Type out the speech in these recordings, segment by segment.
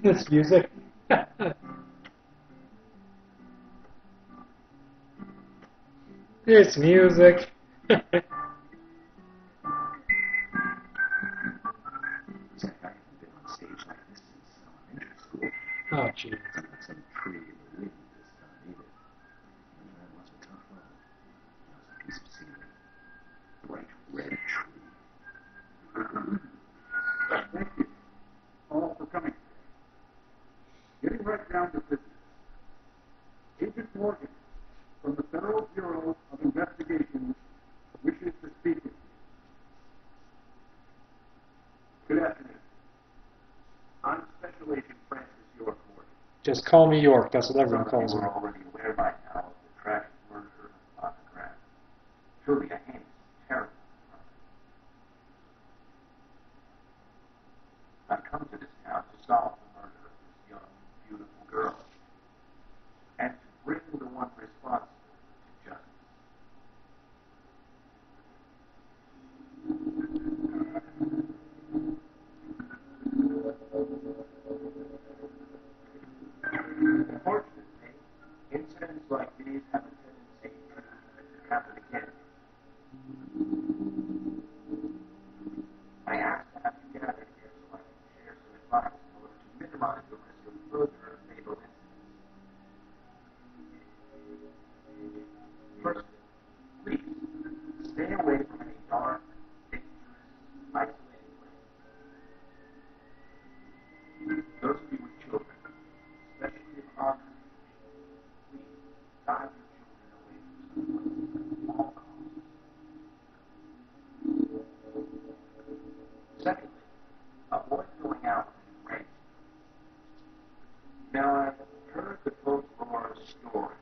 This music. It's music. Oh, jeez. Some tree in the wind this time either. And that was a tough road. Just a piece of scenery. Bright red tree. Thank you all for coming. Getting right down to business. Agent Morgan from the Federal Bureau of Investigation wishes to speak with you. Good afternoon. I'm Special Agent Francis York Morgan. Just call me York. That's what everyone calls me. We're already aware by now of the tragic murder on the ground. Truly a heinous, terrible crime. I've come to this town to solve the murder of this young, beautiful girl, and to bring the one responsible to justice. Unfortunately, incidents like these have a tendency to happen again. I asked to have you gathered here so I can share some advice in order to minimize the risk of further fatal incidents. Firstly, please stay away from any dark, dangerous, isolated places. Those of you with children, especially of our age, please guide your children away from such places at all costs. Secondly, avoid going out when it rains. Now, I've heard the folklore story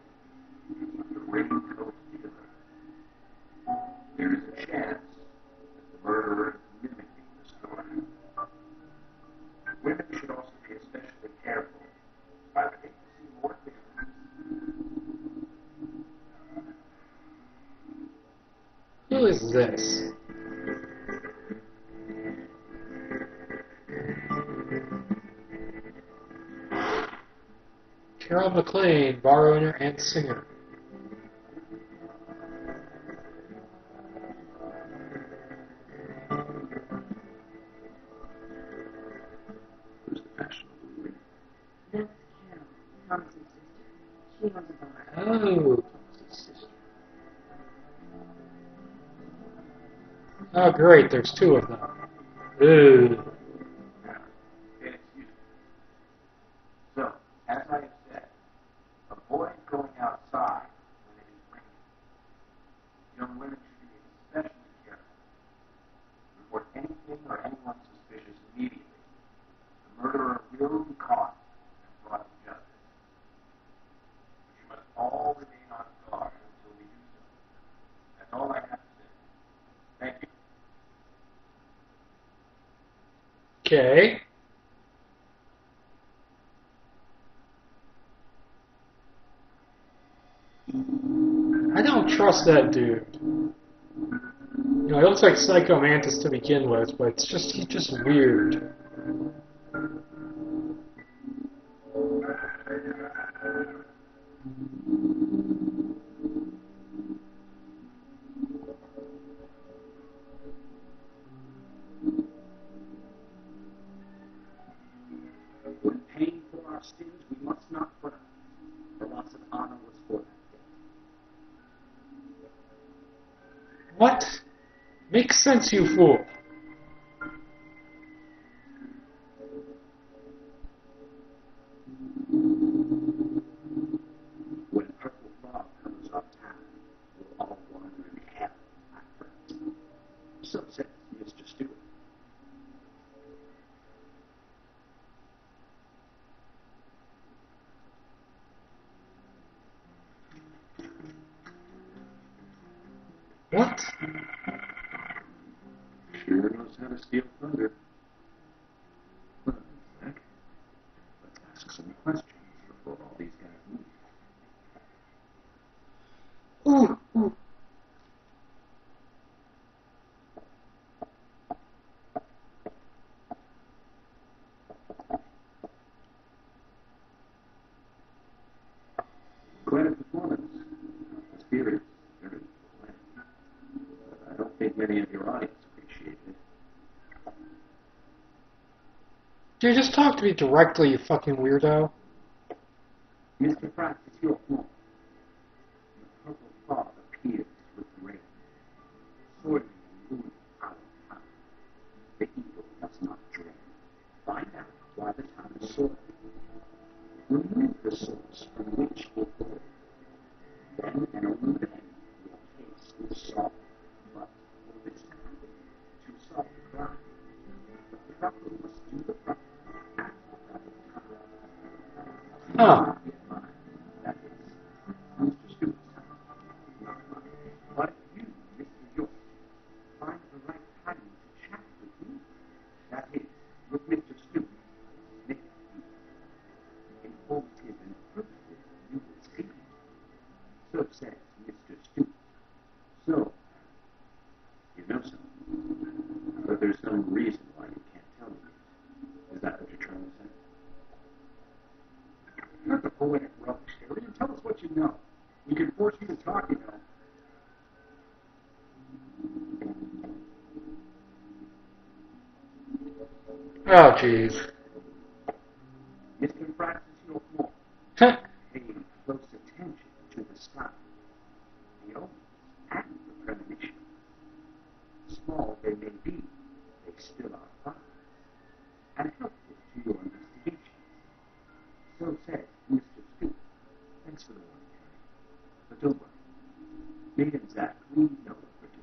of the raincoat dealer. There is a chance that the murderer is mimicking the story. Women should also be especially careful. I would hate to see more families. Who is this? Carol McLean, bar owner and singer. Who's the fashionable lady? That's Carol, Thomas's sister. She owns a bar. Oh. Thomas's sister. Oh, great. There's two of them. Ooh. Excuse me. So, as I have said, avoid going outside when it is raining. Young women should be especially careful. Report anything or anyone suspicious immediately. The murderer will be caught and brought to justice. But you must all remain on guard until we do so. That's all I have to say. Thank you. Okay. I don't trust that dude. You know, he looks like Psycho Mantis to begin with, but he's just weird. When paying for our sins, we must not fret. The loss of honor was for that day. What? Makes sense, you fool. When purple fog covers our town, we'll all wander in hell, my friends. So says Mr. Stewart. What? Sure knows how to steal thunder. Well, Zach, let's ask some questions before all these guys move. Ooh, ooh. Dude, just talk to me directly, you fucking weirdo. Mr. Francis, your fault. The purple fog appears with the rain, sorting and moving our town. The eagle does not drain. Find out why the town is soiled. Remove the source from which it flowed. Then and only then your case will solve. But for this to happen, to solve the crime, the proper must do the proper at the proper time. Huh. That is Mr. Stewart's time, not mine. But you, Mr. York, find the right timing to chat with me. That is, with Mr. Stewart, make it informative and fruitful you will see. So says Mr. Stewart. So, you know something, but there's some reason why you can't tell me yet. Is that what you're trying to say? Not the poetic rubbish, Harry, and tell us what you know. We can force you to talk, you know. Oh, jeez. Mr. Francis York, Heh. pay close attention to the sky, the omens, and the premonition. Small they may be, they still are fine, and helpful to your investigation. So says Mr. Stewart. Thanks for the warning, Harry. But don't worry. Me and Zach, we know what we're doing.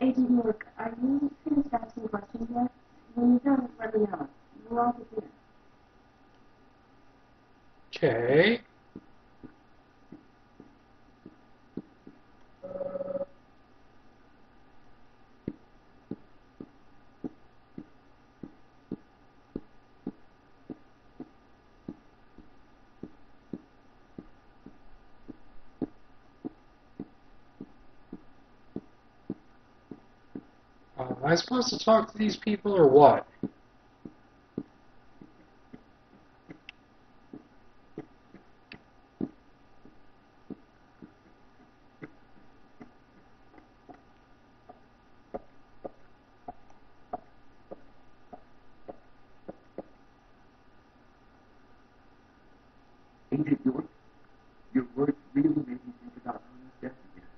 Agent York, are you finished asking questions yet? When you're done, let me know. We'll all be here. Okay. Am I supposed to talk to these people or what? Agent York, your words really made me think about Anna's death again.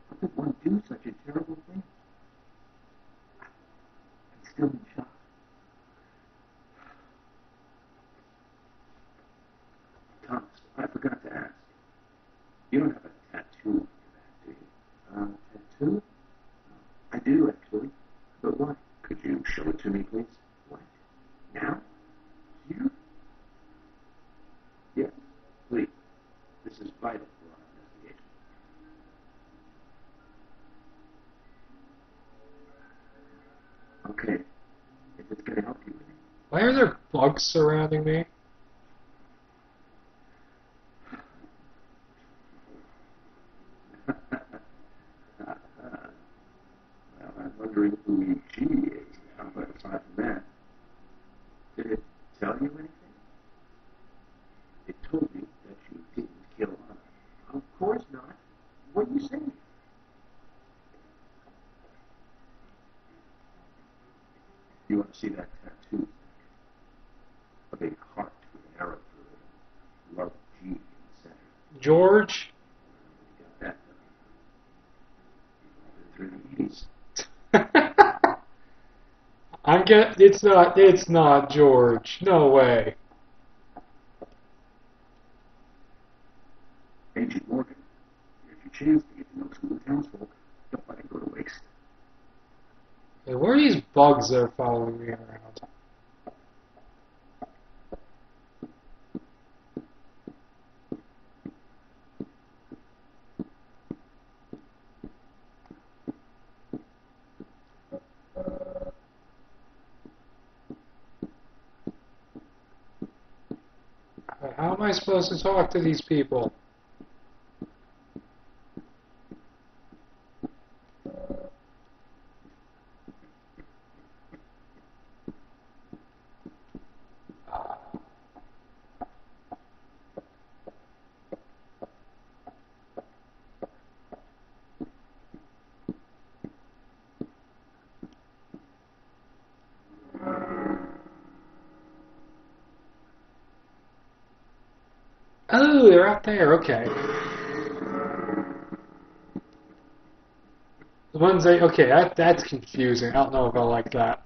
How could one do such a terrible thing? I'm still in shock. Thomas, I forgot to ask. You don't have a tattoo on your back, do you? Tattoo? I do, actually. But why? Could you show it to me, please? What? Now? Here? Yes, please. This is vital for our investigation. Okay. If it's going to help you with it. Why are there bugs surrounding me? Well, I'm wondering who she is now, but aside from that, did it tell you anything? It told me that you didn't kill Anna. Of course not. What are you saying? You want to see that tattoo? A big heart with an arrow through it. Love G in the center. George? You got that done. You've all been through the 80s. It's not George. No way. Agent Morgan, here's your chance to get to know some of the townsfolk. Don't let it go to waste. Hey, where are these bugs that are following me around? How am I supposed to talk to these people? there, okay. The ones I, okay, that's confusing. I don't know if I like that.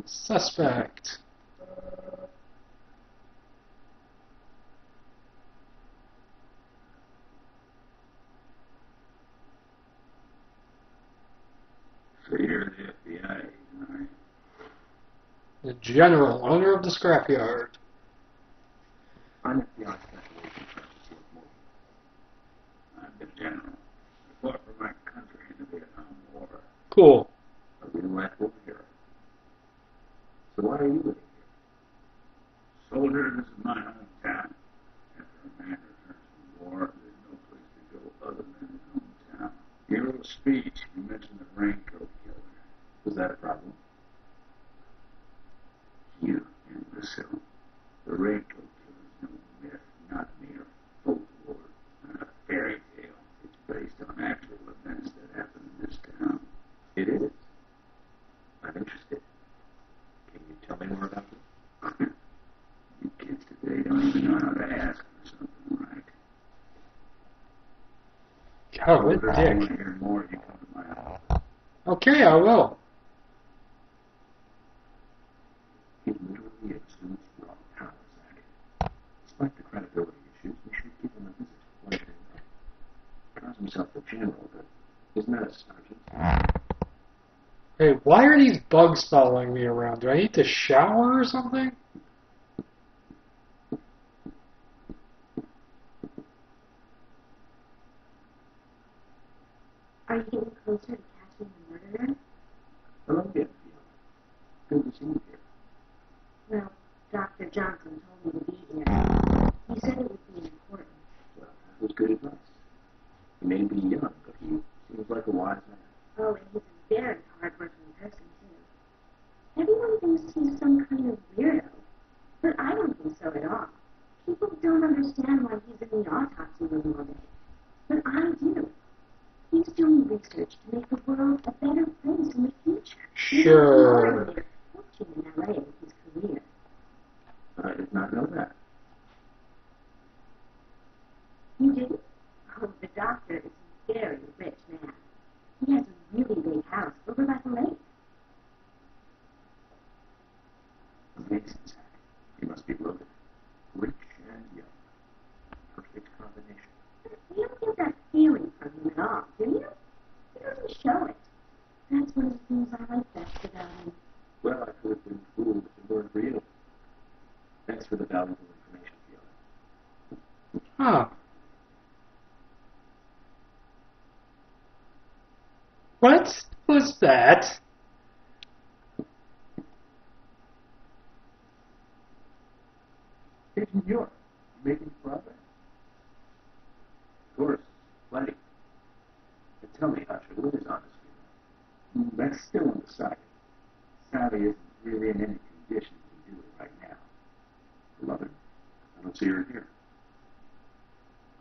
Suspect. So you're the FBI, aren't you? The general, owner of the scrapyard. I'm FBI special agent Francis York. I'm the general. I fought for my country in the Vietnam War. Cool. A real-life war hero. So why are you living here? Soldier, this is my hometown. After a man returns from war, there's no place to go other than his hometown. In your little speech, you mentioned the raincoat killer. Was that a problem? You imbecile. The raincoat killer is no myth, not mere folklore, not a fairy tale. It's based on actual events that happen in this town. It is. I'm interested. Can you tell me more about it? You kids today don't even know how to ask for something right. God, what If you a want dick. to hear more, you come to my office. Okay, I will. He literally exudes raw power, Zach. Despite the credibility issues, we should give him a visit. What do you think? He calls himself the general, but isn't that a sergeant? Hey, why are these bugs following me around? Do I need to shower or something? Are you getting closer to catching the murderer? Hello again, Fiona. Good to see you here. Well, Dr. Johnson told me to be here. He said it would be important. Well, that was good advice. He may be young, but he seems like a wise man. Oh, and he's a very hard-working person, too. Everyone thinks he's some kind of weirdo, but I don't think so at all. People don't understand why he's in the autopsy room all day. But I do. He's doing research to make the world a better place in the future. Sure. He has a fortune in LA with his career. I did not know that. You didn't? Oh, the doctor is a very rich man. He has a really big house over by the lake. Amazing, Zach. He must be loaded. Rich and young. Perfect combination. You don't get that feeling from him at all, do you? He doesn't show it. That's one of the things I like best about him. Well, I could have been fooled if it weren't for you. Thanks for the valuable information, Fiona. Huh. What was that? Here's New York. Making progress? Of course. Plenty. But tell me, Usher, what is honest feeling? That's still undecided. Sally isn't really in any condition to do it right now. Beloved, I don't see her here.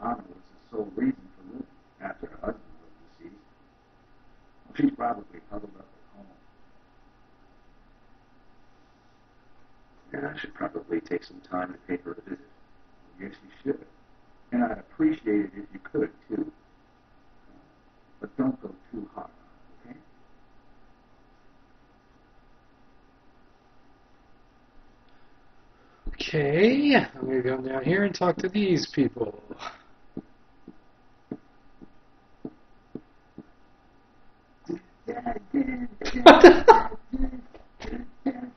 Anna was the sole reason for living after her husband was deceased. Well, she's probably huddled up at home. And I should probably take some time to pay her a visit. Yes, you should. And I'd appreciate it if you could, too. But don't go too hard on it, okay? Okay, I'm going to go down here and talk to these people.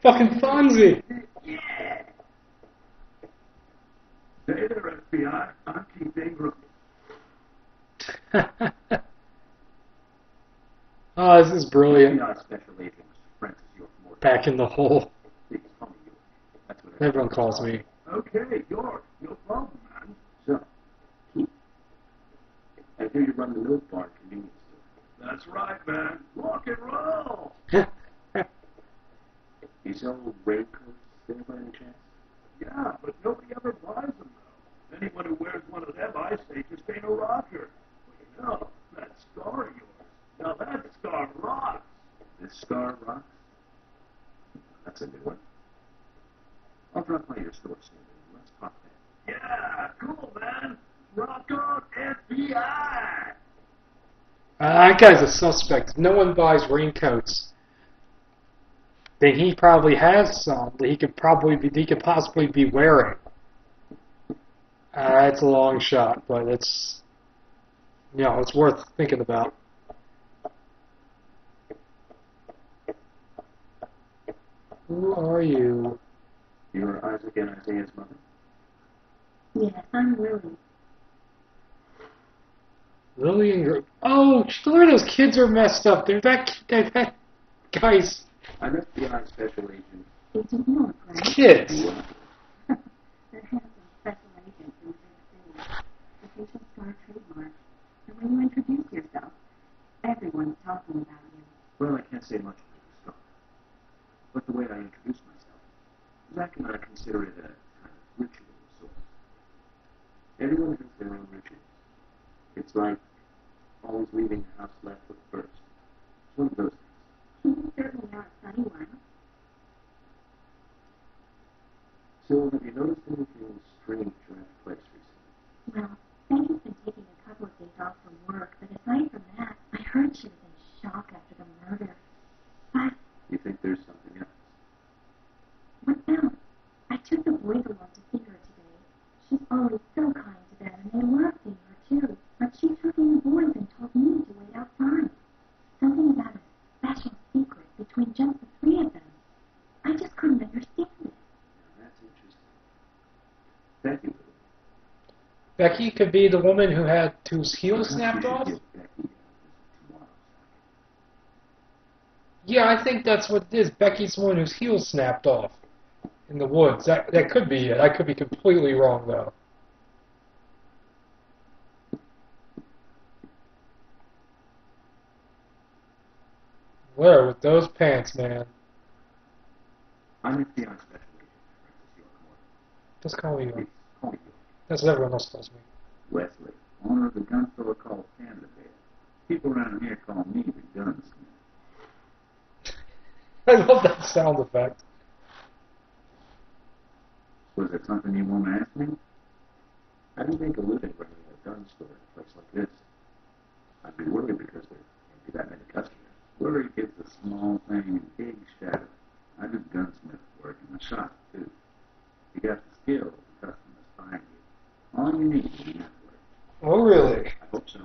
Fucking Fonzie! Yeah! Hey there, FBI. I'm Chief Ingram. Oh, this is brilliant. FBI Special Agent Mr. Francis York Morgan. Back in the hole. Please call me York. That's what Everyone calls me. Okay, York. No problem, man. So, Keith, I hear you run the milk bar convenience store. That's right, man. Rock and roll. You sell raincoats there by any chance? Yeah, but nobody ever buys them, though. Anyone who wears one of them, I say, just ain't a rocker. Well, you know, that scar of yours. Now that scar rocks. The Star Rocks? That's a new one. I'll drop by your store soon. Let's pop that. Yeah, cool, man. Rock on, FBI. That guy's a suspect. If no one buys raincoats, then he probably has some that he could possibly be wearing. It's a long shot, but it's it's worth thinking about. Who are you? You're Isaac and Isaiah's mother? Yes, I'm Lily. Lily and oh, look at those kids are messed up. They're that guys. I'm FBI Special Agent. Agent North, right? Kids. They're handsome special agents in big cities. Official star trademark. The way you introduce yourself. Everyone's talking about you. Well, I can't say much about the star. But the way I introduce myself, Zach and I consider it a kind of ritual of sorts. Everyone has their own rituals. It's like always leaving the house left foot first. It's one of those things. You certainly are a funny one. So, have you noticed anything strange around the place recently? Well, Becky's been taking a couple of days off from work, but aside from that, I heard she was in shock after the murder. But You think there's something else? what else? I took the boys along to see her today. She's always so kind to them, and they love seeing her too. But she took in the boys and told me to wait outside. Something about a special secret between just the three of them. I just couldn't understand it. Now, that's interesting. Thank you. Becky could be the woman whose heel snapped off. Give Becky a visit tomorrow. Yeah, I think that's what it is. Becky's the one whose heel snapped off in the woods. That could be it. I could be completely wrong though. Where with those pants, man? I'm FBI Special Agent. Francis York Morton. Just call me. Please, call me York. That's what everyone else calls me. Wesley, owner of the gun store called Canada Bear. People around here call me the gunsmith. I love that sound effect. Was there something you want to ask me? How do you make a living running a gun store in a place like this? I'd be worried because there can't be that many customers. Worry gets a small thing in big shadow. I do gunsmith work in the shop, too. You got the skill, the customers find you. All you need is a network. Oh, really? I hope so.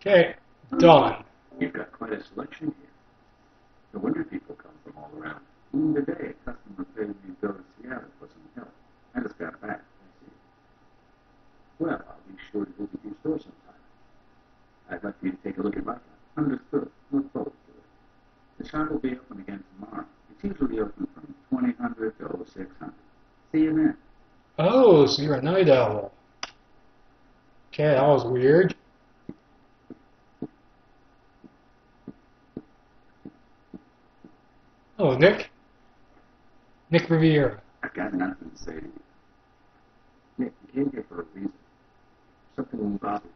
Okay, done. You've got quite a selection here. No wonder people come from all around. Even today, a customer paid me to go to Seattle for some help. I just got back. I see. Well, I'll be sure to visit your store sometime. I'd like for you to take a look at my shop. Understood. Look forward to it. The shop will be open again tomorrow. It's usually open from 2000 to 0600. See you then. Oh, so you're a night owl. Okay, that was weird. Oh, Nick Riviera. I've got nothing to say to you. Nick, you came here for a reason. Something bothered you.